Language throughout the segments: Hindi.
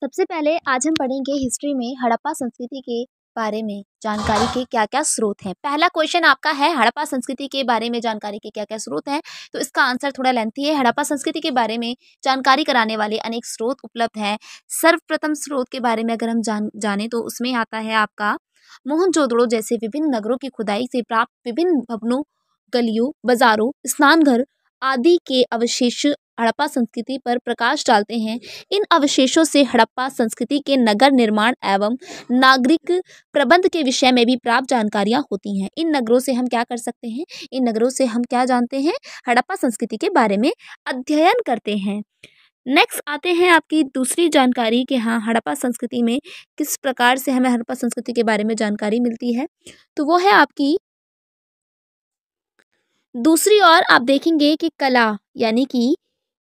सबसे पहले आज हम पढ़ेंगे हिस्ट्री में हड़प्पा संस्कृति के बारे में जानकारी के क्या-क्या स्रोत हैं। पहला क्वेश्चन आपका है हड़प्पा संस्कृति के बारे में जानकारी के क्या-क्या स्रोत हैं, तो इसका आंसर थोड़ा लेंथी है। हड़प्पा संस्कृति के बारे में जानकारी कराने वाले अनेक स्रोत उपलब्ध हैं। सर्वप्रथम स्रोत के बारे में अगर हम जाने तो उसमें आता है आपका मोहनजोदड़ो जैसे विभिन्न नगरों की खुदाई से प्राप्त विभिन्न भवनों, गलियों, बाजारों, स्नानघर आदि के अवशेष हड़प्पा संस्कृति पर प्रकाश डालते हैं। इन अवशेषों से हड़प्पा संस्कृति के नगर निर्माण एवं नागरिक प्रबंध के विषय में भी प्राप्त जानकारियां होती हैं। इन नगरों से हम क्या कर सकते हैं? इन नगरों से हम क्या जानते हैं? हड़प्पा संस्कृति के बारे में अध्ययन करते हैं। नेक्स्ट आते हैं आपकी दूसरी जानकारी कि हाँ, हड़प्पा संस्कृति में किस प्रकार से हमें हड़प्पा संस्कृति के बारे में जानकारी मिलती है, तो वो है आपकी दूसरी ओर आप देखेंगे कि कला यानी कि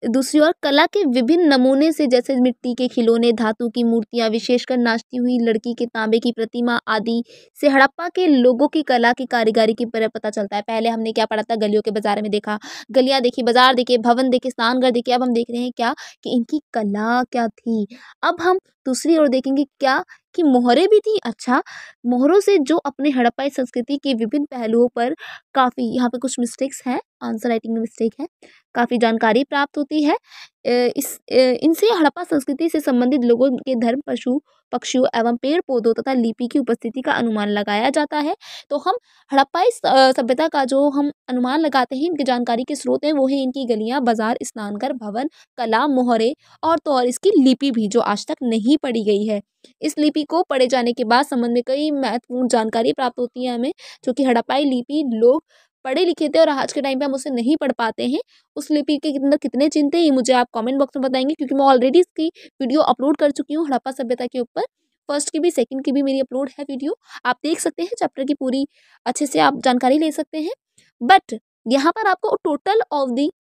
दूसरी ओर कला के विभिन्न नमूने से जैसे मिट्टी के खिलौने, धातु की मूर्तियां, विशेषकर नाचती हुई लड़की के तांबे की प्रतिमा आदि से हड़प्पा के लोगों की कला की कारीगरी की पता चलता है। पहले हमने क्या पढ़ा था? गलियों के बाजार में देखा, गलियां देखी, बाजार देखे, भवन देखे, स्नानघर देखे। अब हम देख रहे हैं क्या कि इनकी कला क्या थी। अब हम दूसरी ओर देखेंगे क्या कि मोहरें भी थी। अच्छा, मोहरों से जो अपने हड़प्पाई संस्कृति के विभिन्न पहलुओं पर काफ़ी यहाँ पे कुछ मिस्टेक्स हैं, आंसर राइटिंग में मिस्टेक है, काफ़ी जानकारी प्राप्त होती है। इनसे हड़प्पा संस्कृति से संबंधित लोगों के धर्म, पशु पक्षियों एवं पेड़ पौधों तथा लिपि की उपस्थिति का अनुमान लगाया जाता है। तो हम हड़प्पाई सभ्यता का जो हम अनुमान लगाते हैं, इनकी जानकारी के स्रोत हैं वो है इनकी गलियां, बाजार, स्नानघर, भवन, कला, मोहरे और तो और इसकी लिपि भी जो आज तक नहीं पढ़ी गई है। इस लिपि को पढ़े जाने के बाद संबंध में कई महत्वपूर्ण जानकारी प्राप्त होती है हमें, जो कि हड़प्पाई लिपि लोग पढ़े लिखे थे और आज के टाइम पे हम उसे नहीं पढ़ पाते हैं। उस लिपि के अंदर कितने चिन्ह थे ये मुझे आप कमेंट बॉक्स में बताएंगे, क्योंकि मैं ऑलरेडी इसकी वीडियो अपलोड कर चुकी हूँ हड़प्पा सभ्यता के ऊपर। फर्स्ट की भी सेकंड की भी मेरी अपलोड है वीडियो, आप देख सकते हैं। चैप्टर की पूरी अच्छे से आप जानकारी ले सकते हैं। बट यहाँ पर आपको टोटल ऑफ दी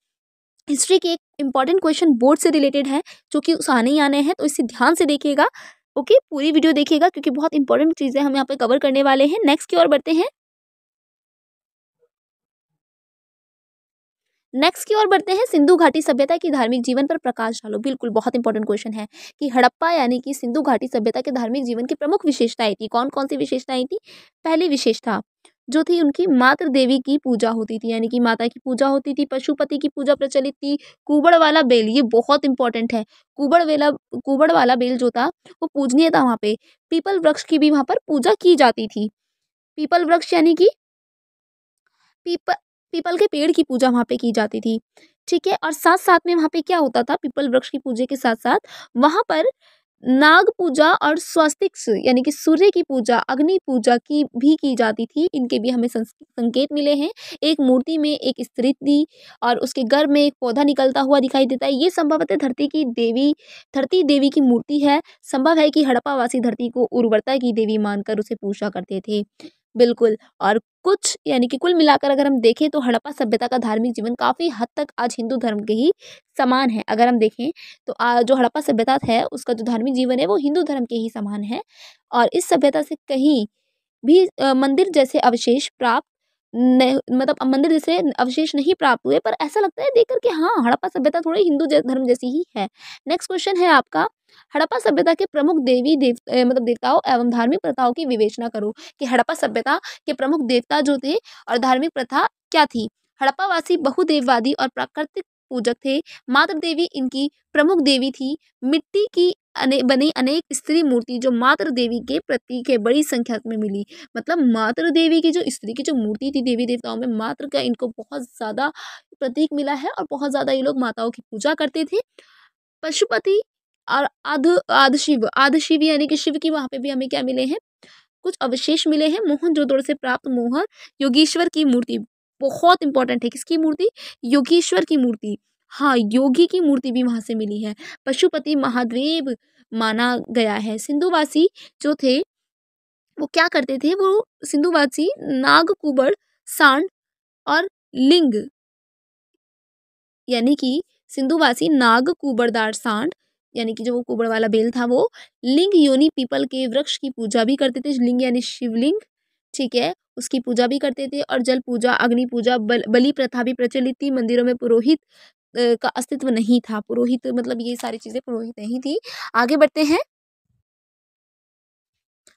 हिस्ट्री के एक इंपॉर्टेंट क्वेश्चन बोर्ड से रिलेटेड है, जो कि आने ही आने हैं, तो इसे ध्यान से देखिएगा। ओके, पूरी वीडियो देखिएगा क्योंकि बहुत इंपॉर्टेंट चीज़ें हम यहाँ पे कवर करने वाले हैं। नेक्स्ट की ओर बढ़ते हैं। सिंधु घाटी सभ्यता की धार्मिक जीवन पर प्रकाश डालो। बिल्कुल, बहुत इंपॉर्टेंट क्वेश्चन है कि हड़प्पा यानी कि सिंधु घाटी सभ्यता के धार्मिक जीवन की प्रमुख विशेषताएं थी। कौन कौन सी विशेषताएं थी? पहली विशेषता जो थी उनकी मातृ देवी की पूजा होती थी, यानी कि माता की पूजा होती थी। पशुपति की पूजा प्रचलित थी। कुबड़ वाला बेल, ये बहुत इंपॉर्टेंट है। कुबड़ वाला बेल जो था वो पूजनीय था वहाँ पे। पीपल वृक्ष की भी वहाँ पर पूजा की जाती थी। पीपल वृक्ष यानी कि पीपल पीपल के पेड़ की पूजा वहाँ पे की जाती थी। ठीक है, और साथ साथ में वहाँ पे क्या होता था? पीपल वृक्ष की पूजा के साथ साथ वहाँ पर नाग पूजा और स्वस्तिक्स यानी कि सूर्य की पूजा, अग्नि पूजा की भी की जाती थी। इनके भी हमें संकेत मिले हैं। एक मूर्ति में एक स्त्री थी और उसके गर्भ में एक पौधा निकलता हुआ दिखाई देता है। ये संभवतः धरती देवी की मूर्ति है। संभव है कि हड़प्पा वासी धरती को उर्वरता की देवी मानकर उसे पूजा करते थे। बिल्कुल, और कुछ यानी कि कुल मिलाकर अगर हम देखें तो हड़प्पा सभ्यता का धार्मिक जीवन काफ़ी हद तक आज हिंदू धर्म के ही समान है। अगर हम देखें तो जो हड़प्पा सभ्यता है उसका जो धार्मिक जीवन है वो हिंदू धर्म के ही समान है। और इस सभ्यता से कहीं भी मंदिर जैसे अवशेष प्राप्त मतलब मंदिर जैसे अवशेष नहीं प्राप्त हुए, पर ऐसा लगता है देखकर कि हाँ, हड़प्पा सभ्यता थोड़ी हिंदू धर्म जैसी ही है। नेक्स्ट क्वेश्चन है आपका हड़प्पा सभ्यता के प्रमुख मतलब देवताओं एवं धार्मिक प्रथाओं की विवेचना करो कि हड़प्पा सभ्यता के प्रमुख देवता जो थे और धार्मिक प्रथा क्या थी। हड़प्पावासी बहुदेववादी और प्राकृतिक पूजक थे। मातृ देवी इनकी प्रमुख देवी थी। मिट्टी की बनी अनेक स्त्री मूर्ति जो मातृ देवी के प्रतीक है बड़ी संख्या में मिली। मतलब मातृ देवी की जो स्त्री की जो मूर्ति थी देवी देवताओं में, मातृ का इनको बहुत ज़्यादा प्रतीक मिला है और बहुत ज़्यादा ये लोग माताओं की पूजा करते थे। पशुपति और आदि शिव यानी कि शिव की वहाँ पे भी हमें क्या मिले हैं? कुछ अवशेष मिले हैं। मोहनजोदड़ो से प्राप्त मोहर योगीश्वर की मूर्ति बहुत इंपॉर्टेंट है। किसकी मूर्ति? योगीश्वर की मूर्ति। हाँ, योगी की मूर्ति भी वहाँ से मिली है। पशुपति महादेव माना गया है। सिंधुवासी जो थे वो क्या करते थे? वो सिंधुवासी नाग, कुबड़, सांड और लिंग यानी कि सिंधुवासी नाग, कुबड़दार, सांड यानी कि जो वो कुबड़ वाला बेल था वो लिंग योनि पीपल के वृक्ष की पूजा भी करते थे। लिंग यानी शिवलिंग, ठीक है, उसकी पूजा भी करते थे। और जल पूजा, अग्नि पूजा, बलि प्रथा भी प्रचलित थी। मंदिरों में पुरोहित का अस्तित्व नहीं था। पुरोहित मतलब ये सारी चीज़ें पुरोहित नहीं थी। आगे बढ़ते हैं।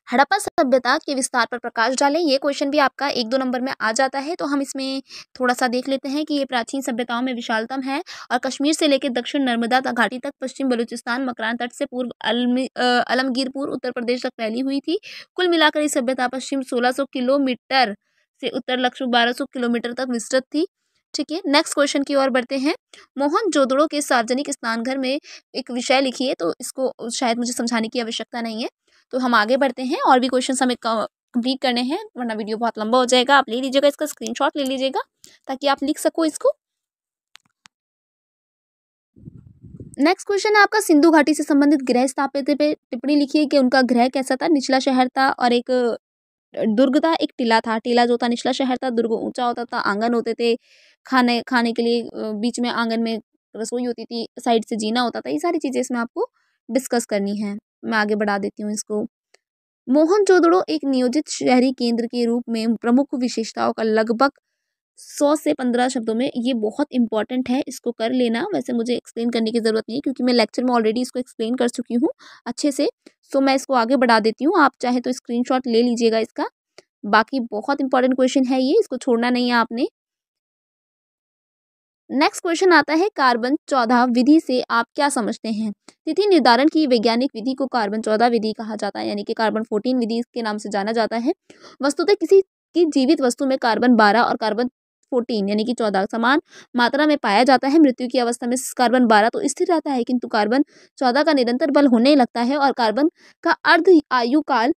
हड़प्पा सभ्यता के विस्तार पर प्रकाश डालें। ये क्वेश्चन भी आपका 1-2 नंबर में आ जाता है, तो हम इसमें थोड़ा-सा देख लेते हैं कि ये प्राचीन सभ्यताओं में विशालतम है और कश्मीर से लेकर दक्षिण नर्मदा घाटी तक, पश्चिम बलूचिस्तान, मकरान तट से पूर्व आलमगीरपुर उत्तर प्रदेश तक फैली हुई थी। कुल मिलाकर ये सभ्यता पश्चिम 1600 किलोमीटर से उत्तर लगभग 1200 किलोमीटर तक विस्तृत थी। ठीक है, नेक्स्ट क्वेश्चन की ओर बढ़ते हैं। मोहनजोदड़ो के सार्वजनिक स्नानघर में एक विषय लिखिए, तो इसको शायद मुझे समझाने की आवश्यकता नहीं है। तो हम आगे बढ़ते हैं, और भी क्वेश्चंस हमें कंप्लीट करने हैं, वरना वीडियो बहुत लंबा हो जाएगा। आप ले लीजिएगा, इसका स्क्रीनशॉट ले लीजिएगा ताकि आप लिख सको इसको। नेक्स्ट क्वेश्चन है आपका, सिंधु घाटी से संबंधित गृह स्थापत्य पे टिप्पणी लिखिए कि उनका गृह कैसा था। निचला शहर था और एक दुर्ग था, एक टीला था। टीला जो था निचला शहर था, दुर्ग ऊंचा होता था, आंगन होते थे, खाने खाने के लिए बीच में आंगन में रसोई होती थी, साइड से जीना होता था। ये सारी चीज़ें इसमें आपको डिस्कस करनी है। मैं आगे बढ़ा देती हूँ इसको। मोहनजोदड़ो एक नियोजित शहरी केंद्र के रूप में प्रमुख विशेषताओं का लगभग 100 से 15 शब्दों में, ये बहुत इंपॉर्टेंट है, इसको कर लेना। वैसे मुझे एक्सप्लेन करने की ज़रूरत नहीं है क्योंकि मैं लेक्चर में ऑलरेडी इसको एक्सप्लेन कर चुकी हूँ अच्छे से। सो मैं इसको आगे बढ़ा देती हूँ, आप चाहे तो स्क्रीनशॉट ले लीजिएगा इसका। बाकी बहुत इंपॉर्टेंट क्वेश्चन है ये, इसको छोड़ना नहीं है आपने। नेक्स्ट क्वेश्चन आता है, कार्बन 14 विधि से आप क्या समझते हैं। तिथि निर्धारण की वैज्ञानिक विधि को कार्बन 14 विधि कहा जाता है, यानी कि कार्बन 14 विधि के नाम से जाना जाता है। वस्तुतः किसी की जीवित वस्तु में कार्बन 12 और कार्बन 14 यानी कि 14 समान मात्रा में पाया जाता है। मृत्यु की अवस्था में कार्बन 12 तो स्थिर रहता है, किंतु कार्बन 14 का निरंतर बल होने लगता है और कार्बन का अर्ध आयु काल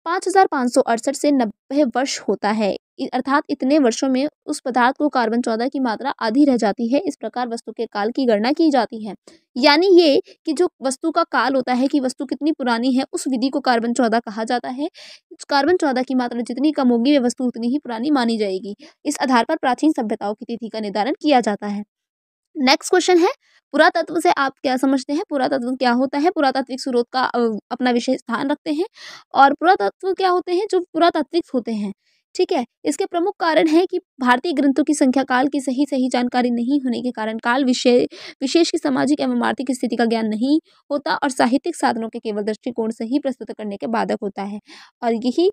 5568 से 90 वर्ष होता है। अर्थात इतने वर्षों में उस पदार्थ को कार्बन 14 की मात्रा आधी रह जाती है। इस प्रकार वस्तु के काल की गणना की जाती है। यानी ये कि जो वस्तु का काल होता है कि वस्तु कितनी पुरानी है, उस विधि को कार्बन 14 कहा जाता है। कार्बन 14 की मात्रा जितनी कम होगी, वह वस्तु उतनी ही पुरानी मानी जाएगी। इस आधार पर प्राचीन सभ्यताओं की तिथि का निर्धारण किया जाता है। नेक्स्ट क्वेश्चन है, पुरातत्व से आप क्या समझते हैं। पुरातत्व क्या होता है। पुरातात्विक स्रोत का अपना विशेष स्थान रखते हैं। और पुरातत्व क्या होते हैं, जो पुरातात्विक होते हैं। ठीक है, इसके प्रमुख कारण है कि भारतीय ग्रंथों की संख्या काल की सही सही जानकारी नहीं होने के कारण काल विषय विशेष की सामाजिक एवं आर्थिक स्थिति का ज्ञान नहीं होता और साहित्यिक साधनों के केवल दृष्टिकोण से ही प्रस्तुत करने के बाधक होता है। और यही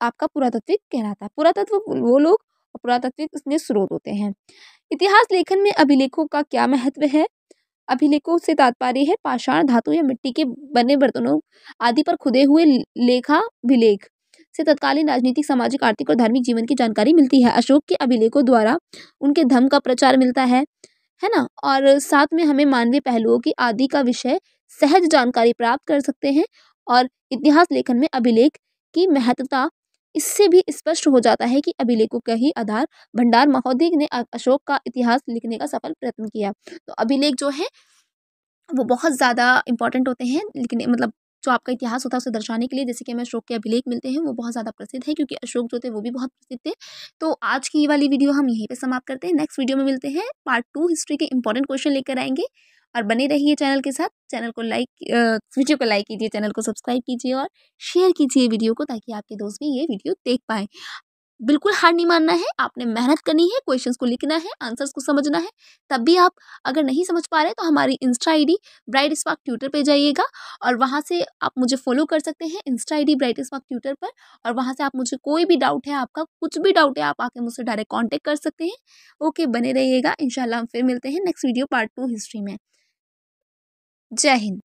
आपका पुरातात्विक कहलाता है। पुरातत्व वो लोग और पुरातात्विक इसमें स्रोत होते हैं। इतिहास लेखन में अभिलेखों का क्या महत्व है। अभिलेखों से तात्पर्य है पाषाण धातु या मिट्टी के बने बर्तनों आदि पर खुदे हुए लेखाभिलेख से तत्कालीन राजनीतिक, सामाजिक, आर्थिक और धार्मिक जीवन की जानकारी मिलती है। अशोक के अभिलेखों द्वारा उनके धर्म का प्रचार मिलता है ना। और साथ में हमें मानवीय पहलुओं की आदि का विषय सहज जानकारी प्राप्त कर सकते हैं। और इतिहास लेखन में अभिलेख की महत्वता इससे भी स्पष्ट हो जाता है कि अभिलेखों का ही आधार भंडार महोदय ने अशोक का इतिहास लिखने का सफल प्रयत्न किया। तो अभिलेख जो है वो बहुत ज़्यादा इंपॉर्टेंट होते हैं, लेकिन मतलब जो आपका इतिहास होता है उसे दर्शाने के लिए। जैसे कि हमें अशोक के अभिलेख मिलते हैं, वो बहुत ज़्यादा प्रसिद्ध है क्योंकि अशोक जो थे वो भी बहुत प्रसिद्ध थे। तो आज की ये वाली वीडियो हम यहीं पे समाप्त करते हैं। नेक्स्ट वीडियो में मिलते हैं, पार्ट 2 हिस्ट्री के इंपॉर्टेंट क्वेश्चन लेकर आएंगे। और बने रहिए चैनल के साथ। चैनल को वीडियो को लाइक कीजिए, चैनल को सब्सक्राइब कीजिए और शेयर कीजिए वीडियो को, ताकि आपके दोस्त भी ये वीडियो देख पाएँ। बिल्कुल हार नहीं मानना है, आपने मेहनत करनी है, क्वेश्चंस को लिखना है, आंसर्स को समझना है। तब भी आप अगर नहीं समझ पा रहे तो हमारी Insta ID bright spark tutor पे जाइएगा और वहाँ से आप मुझे फॉलो कर सकते हैं, Insta ID bright spark tutor पर। और वहाँ से आप मुझे कोई भी डाउट है, आपका कुछ भी डाउट है, आप आके मुझसे डायरेक्ट कॉन्टेक्ट कर सकते हैं। ओके, बने रहिएगा। इंशाल्लाह हम फिर मिलते हैं नेक्स्ट वीडियो पार्ट 2 हिस्ट्री में। जय हिंद।